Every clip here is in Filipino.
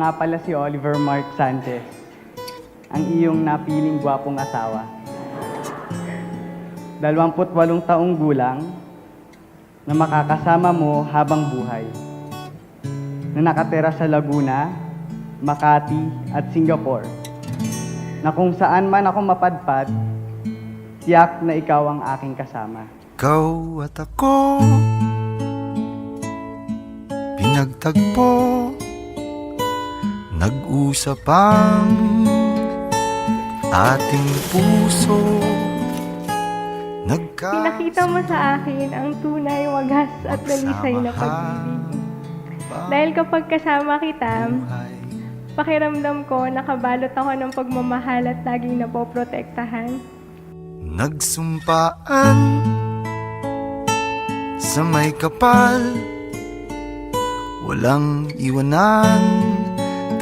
nga pala si Oliver Mark Sanchez, ang iyong napiling gwapong asawa. 28 taong gulang na makakasama mo habang buhay, na nakatira sa Laguna, Makati at Singapore, na kung saan man ako mapadpad, tiyak na ikaw ang aking kasama. Ikaw at ako pinagtagpo, nag-usap ang ating puso. Pinakita mo sa akin ang tunay, wagas at dalisay na pag-ibig. Dahil kapag kasama kita, pakiramdam ko nakabalot ako ng pagmamahal at laging napoprotektahan. Nagsumpaan sa may kapal, walang iwanan,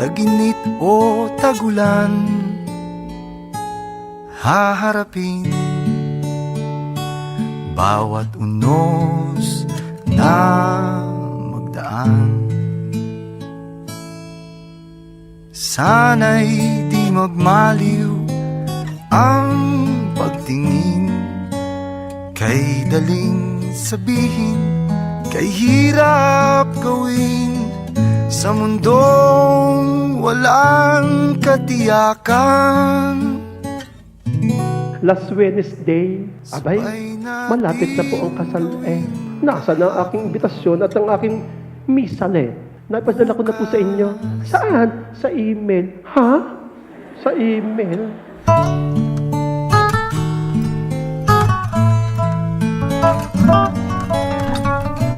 taginit o tagulan. Haharapin bawat unos na magdaan. Sana'y di magmaliw ang pagtingin, kay daling sabihin, kay hirap gawin, sa mundong walang katiyakan. Last Wednesday, abay, malapit na po ang kasal Nasaan ang aking imbitasyon at ang aking misale? Naipadala ko na po sa inyo. Saan? Sa email. Ha? Sa email?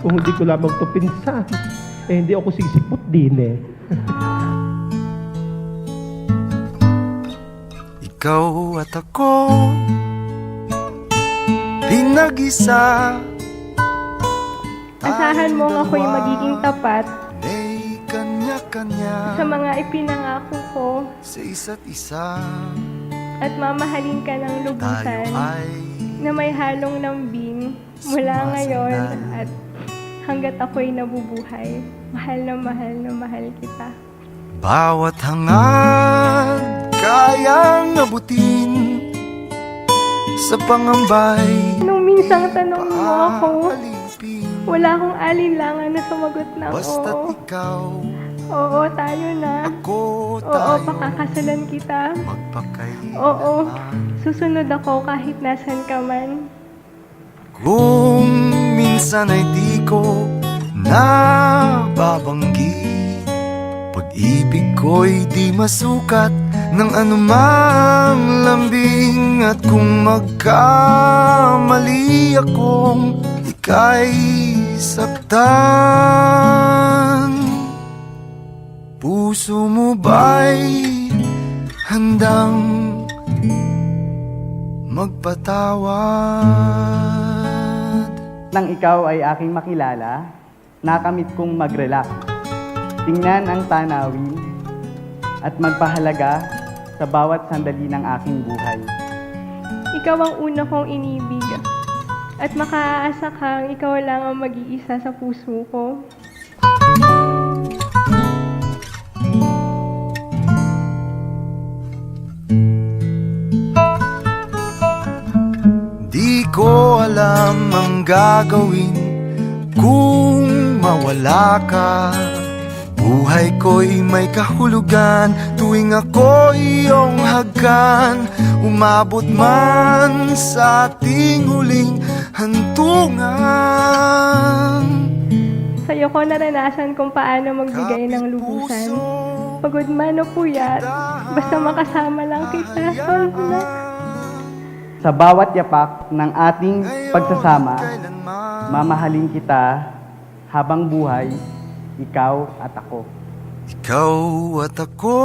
Kung hindi ko lamang ito pinsan, hindi ako sisipot din Ikaw at ako, pinag-isa. Asahan mong ako'y magiging tapat May kanya-kanya sa mga ipinangako ko sa isa't isa. at mamahalin ka ng Tayo lubusan ay na may halong lambing mula ngayon at hanggat ako'y nabubuhay. Mahal na mahal kita. bawat hangad kayang abutin sa pangambay. Nung minsang tanong mo ako, Paalipin, wala akong alinlangan na sumagot ng basta't oo. ikaw, Oo, tayo na. ako, Oo, tayo pakakasalan kita. magpakailanman. Oo, susunod ako kahit nasan ka man. Kung minsan ay di ko nababanggit, pag-ibig ko'y di masukat ng anumang lambing. At kung magkamali akong ika'y saktan, puso mo ba'y handang magpatawad? Nang ikaw ay aking makilala, nakamit kong mag-relax, tingnan ang tanawin, at magpahalaga sa bawat sandali ng aking buhay. Ikaw ang una kong inibig at makaaasa kang ikaw lang ang mag-iisa sa puso ko. Di ko alam ang gagawin kung mawala ka. Buhay ko'y may kahulugan tuwing ako'y iyong hagkan. Umabot man sa ating huling hantungan. Sa'yo ko naranasan kung paano magbigay ng lubusan. Pagod man o puyat, basta makasama lang kita. Sa bawat yapak ng ating pagsasama, mamahalin kita habang buhay, ikaw at ako. Ikaw at ako.